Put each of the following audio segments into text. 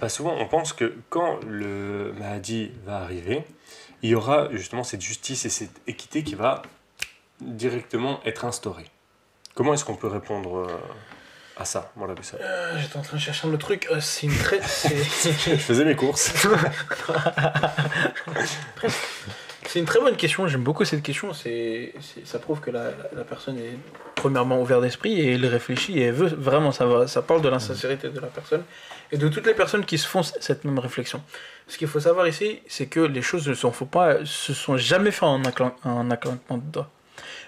Souvent, on pense que quand le Mahdi va arriver, il y aura justement cette justice et cette équité qui va directement être instaurée. Comment est-ce qu'on peut répondre à ça, voilà, ça. J'étais en train de chercher le truc. C'est une très. Je faisais mes courses. C'est une très bonne question. J'aime beaucoup cette question. Ça prouve que la personne est premièrement ouverte d'esprit et elle réfléchit et elle veut vraiment savoir. Ça parle de l'insincérité de la personne et de toutes les personnes qui se font cette même réflexion. Ce qu'il faut savoir ici, c'est que les choses se sont jamais fait en un claquement de doigts.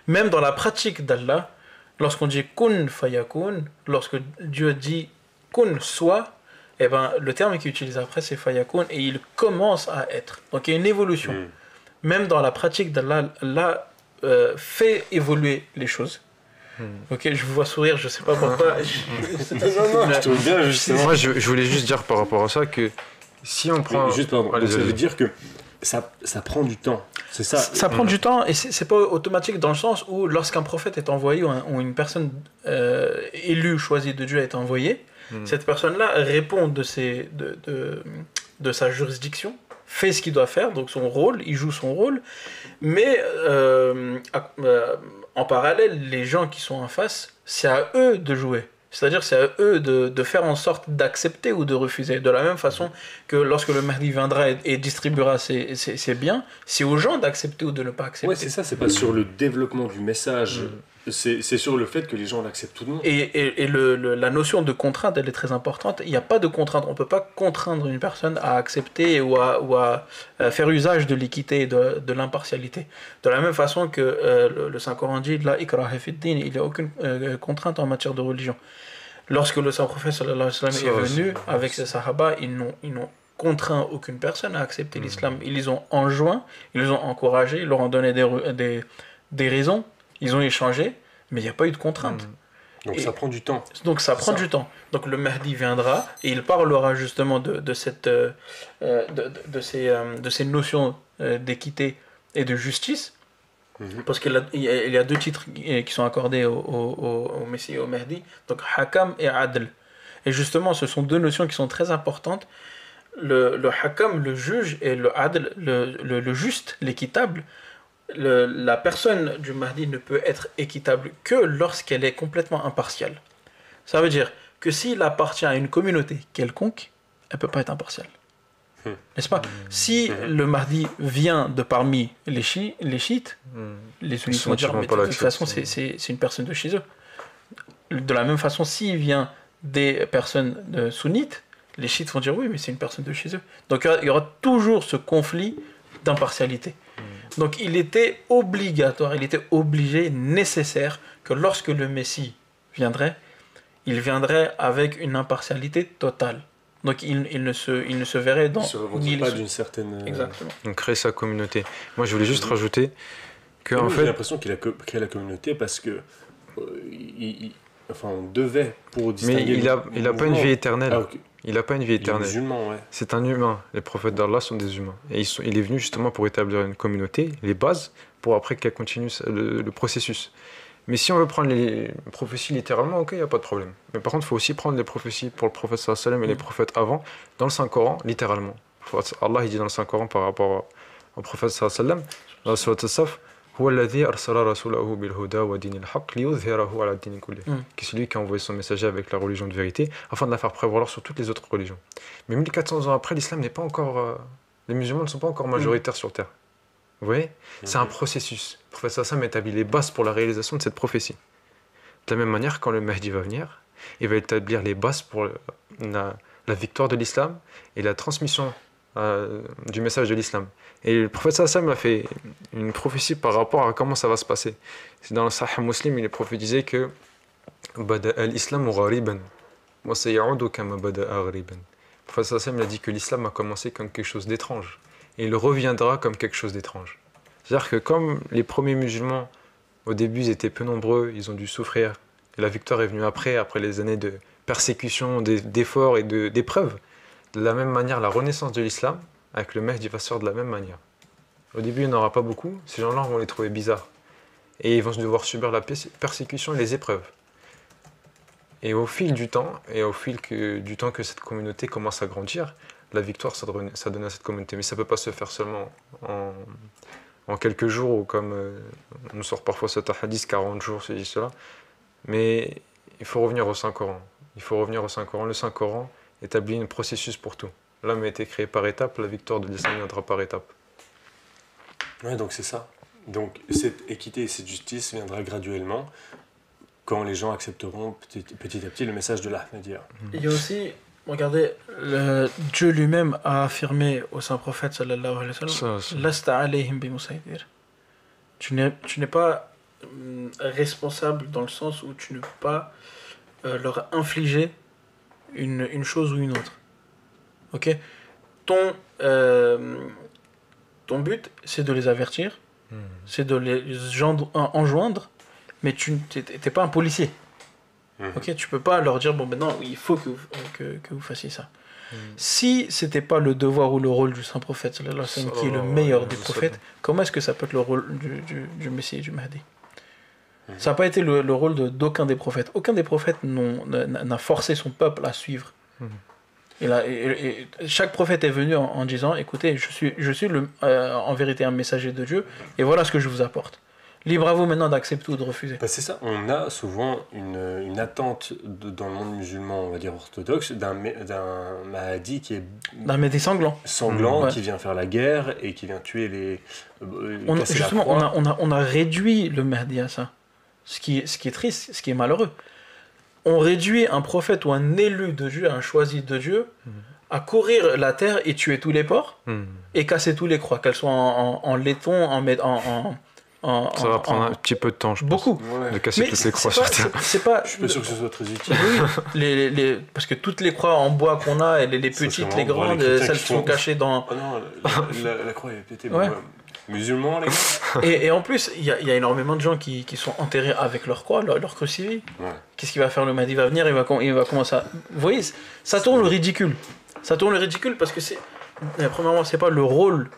Même dans la pratique d'Allah, lorsqu'on dit kun fayakun, lorsque Dieu dit kun soit, eh ben, le terme qu'il utilise après c'est fayakun et il commence à être. Donc il y a une évolution. Même dans la pratique d'Allah, Allah fait évoluer les choses. Ok, je vous vois sourire, je sais pas pourquoi. Non, je trouve bien justement. Moi, je voulais juste dire par rapport à ça que si on prend. Juste pardon, ça veut dire que ça prend du temps. C'est ça. Ça prend du temps et c'est pas automatique dans le sens où lorsqu'un prophète est envoyé ou une personne élue, choisie de Dieu est envoyée, cette personne-là répond de sa juridiction, fait ce qu'il doit faire, donc son rôle, il joue son rôle, mais en parallèle, les gens qui sont en face, c'est à eux de jouer. C'est-à-dire c'est à eux de faire en sorte d'accepter ou de refuser. De la même façon que lorsque le Mahdi viendra et distribuera ses biens, c'est aux gens d'accepter ou de ne pas accepter. Ouais, c'est ça, c'est pas sur le développement du message, c'est sur le fait que les gens l'acceptent tout de même. Et la notion de contrainte, elle est très importante. Il n'y a pas de contrainte. On ne peut pas contraindre une personne à accepter ou à faire usage de l'équité et de l'impartialité. De la même façon que le Saint-Coran dit, la ikraha fi din, il n'y a aucune contrainte en matière de religion. Lorsque le Saint-Prophète sallallahu alayhi wa sallam est venu avec ses sahaba, ils n'ont contraint aucune personne à accepter l'islam. Ils les ont enjoints, ils les ont encouragés, ils leur ont donné des raisons, ils ont échangé, mais il n'y a pas eu de contrainte. Donc ça prend du temps. Donc ça prend du temps. Donc le Mahdi viendra et il parlera justement de ces notions d'équité et de justice. Parce qu'il y a deux titres qui sont accordés au Messie et au Mahdi, donc Hakam et Adl. Et justement, ce sont deux notions qui sont très importantes. Le Hakam, le juge, et le Adl, le juste, l'équitable. La personne du Mahdi ne peut être équitable que lorsqu'elle est complètement impartiale. Ça veut dire que s'il appartient à une communauté quelconque, elle ne peut pas être impartiale. N'est-ce pas? Si le Mahdi vient de parmi les chiites, les sunnites vont dire mais de toute façon c'est une personne de chez eux. De la même façon, s'il vient des personnes sunnites, les chiites vont dire oui mais c'est une personne de chez eux. Donc il y aura toujours ce conflit d'impartialité. Donc il était obligatoire, il était obligé, nécessaire que lorsque le Messie viendrait, il viendrait avec une impartialité totale. Donc il ne se verrait dans... Il ne se revendique pas d'une certaine... Exactement. Donc créer sa communauté. Moi je voulais juste rajouter que en fait... J'ai l'impression qu'il a créé la communauté parce que... on devait pour distinguer... Mais il n'a pas une vie éternelle. Ah, okay. Il n'a pas une vie éternelle. Il est musulman, ouais. C'est un humain. Les prophètes d'Allah sont des humains. Et il est venu justement pour établir une communauté, les bases, pour après qu'elle continue le processus. Mais si on veut prendre les prophéties littéralement, ok, il n'y a pas de problème. Mais par contre, il faut aussi prendre les prophéties pour le prophète sallallahu alayhi wa sallam et les prophètes avant, dans le Saint-Coran, littéralement. Allah, il dit dans le Saint-Coran par rapport au prophète sallallahu alayhi wa sallam, dans la sourate As-Saf, qui est celui qui a envoyé son messager avec la religion de vérité afin de la faire prévaloir sur toutes les autres religions. Mais 1400 ans après, l'islam n'est pas encore... les musulmans ne sont pas encore majoritaires sur terre. Vous voyez ? C'est un processus. Le prophète Sassam établit les bases pour la réalisation de cette prophétie. De la même manière, quand le Mahdi va venir, il va établir les bases pour la victoire de l'islam et la transmission du message de l'islam. Et le prophète Sassam a fait une prophétie par rapport à comment ça va se passer. C'est dans le Sahih Muslim, il est prophétisé que Bada al-Islam ghariban wa sayaudu kama bada'a ghariban. Le prophète Sassam a dit que l'islam a commencé comme quelque chose d'étrange et il reviendra comme quelque chose d'étrange. C'est-à-dire que comme les premiers musulmans au début ils étaient peu nombreux, ils ont dû souffrir, et la victoire est venue après les années de persécution, d'efforts et d'épreuves. De la même manière, la renaissance de l'islam, avec le Mahdi, va se faire de la même manière. Au début, il n'y en aura pas beaucoup, ces gens-là vont les trouver bizarres. Et ils vont devoir subir la persécution et les épreuves. Et au fil du temps, du temps que cette communauté commence à grandir, la victoire, ça donne à cette communauté. Mais ça ne peut pas se faire seulement en quelques jours, ou comme on nous sort parfois cet hadith, 40 jours, ceci, cela. Mais il faut revenir au Saint-Coran. Il faut revenir au Saint-Coran. Le Saint-Coran établit un processus pour tout. L'homme a été créé par étapes, la victoire de l'islam viendra par étapes. Ouais, donc c'est ça. Donc cette équité et cette justice viendra graduellement quand les gens accepteront petit à petit le message de l'Ahmadiyya. Il y a aussi, regardez, Dieu lui-même a affirmé au Saint-Prophète sallallahu alayhi wa sallam, Lasta alayhim bimusaydir. Tu n'es pas responsable dans le sens où tu ne peux pas leur infliger une chose ou une autre. Ok, ton but, c'est de les avertir, c'est de les enjoindre, mais tu n'es pas un policier. Ok, tu peux pas leur dire bon maintenant il faut que vous fassiez ça. Si c'était pas le devoir ou le rôle du saint prophète sallallahu alayhi wa sallam, qui est le meilleur des prophètes, comment est-ce que ça peut être le rôle du Messie et du Mahdi? Ça n'a pas été le rôle d'aucun des prophètes. Aucun des prophètes n'a forcé son peuple à suivre. Et chaque prophète est venu en disant écoutez, je suis en vérité un messager de Dieu, et voilà ce que je vous apporte. Libre à vous maintenant d'accepter ou de refuser. Bah c'est ça, on a souvent une attente dans le monde musulman, on va dire orthodoxe, d'un Mahdi qui est... D'un Mahdi sanglant. Ouais. Qui vient faire la guerre et qui vient tuer les... Justement, on a réduit le Mahdi à ça. Ce qui est triste, ce qui est malheureux. On réduit un prophète ou un élu de Dieu, un choisi de Dieu, à courir la terre et tuer tous les porcs et casser tous les croix, qu'elles soient en laiton, ça va prendre un petit peu de temps, je pense. Beaucoup. De casser toutes les croix sur terre. Je suis pas sûr que ce soit très utile. Oui, parce que toutes les croix en bois qu'on a, les petites, les grandes, celles qui sont cachées dans... Oh non, la croix est pétée. Ouais. Musulmans, les gars. Et en plus, il y a énormément de gens qui sont enterrés avec leur croix, leur crucifix. Ouais. Qu'est-ce qu'il va faire le Mahdi? Il va venir, il va commencer à... Vous voyez, ça tourne le ridicule. Ça tourne le ridicule parce que premièrement, c'est pas le rôle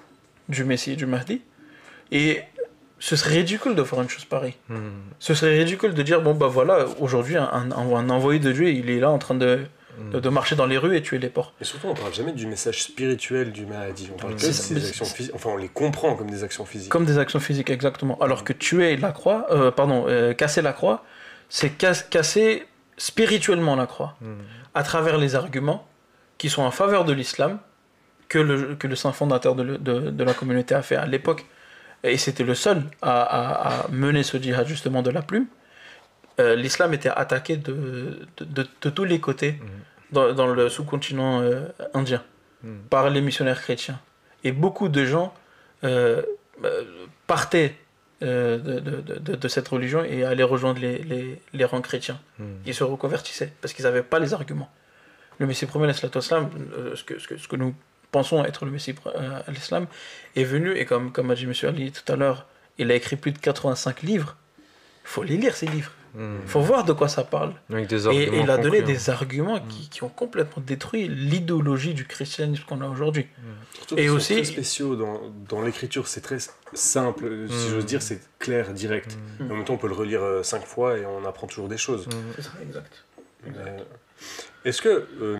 du Messie et du Mahdi. Et ce serait ridicule de faire une chose pareille. Ce serait ridicule de dire, bon bah voilà, aujourd'hui, un envoyé de Dieu, il est là en train de marcher dans les rues et tuer les porcs. Et surtout, on ne parle jamais du message spirituel du Mahdi. On parle que des actions physiques. Enfin, on les comprend comme des actions physiques. Comme des actions physiques, exactement. Alors que tuer la croix, casser la croix, c'est casser spirituellement la croix. À travers les arguments qui sont en faveur de l'islam, que le saint fondateur de la communauté a fait à l'époque. Et c'était le seul à mener ce djihad justement de la plume. L'islam était attaqué de tous les côtés dans le sous-continent indien par les missionnaires chrétiens. Et beaucoup de gens partaient de cette religion et allaient rejoindre les rangs chrétiens. Ils se reconvertissaient parce qu'ils n'avaient pas les arguments. Le Messie premier, ce que nous pensons être le Messie à l'islam, est venu, et comme a dit M. Ali tout à l'heure, il a écrit plus de 85 livres. Il faut les lire, ces livres. Il faut voir de quoi ça parle. Avec des arguments et il a donné des arguments qui ont complètement détruit l'idéologie du christianisme qu'on a aujourd'hui. Surtout qu'ils sont très spéciaux dans l'écriture, c'est très simple, si j'ose dire, c'est clair, direct. En même temps, on peut le relire 5 fois et on apprend toujours des choses. C'est ça, exact. Est-ce que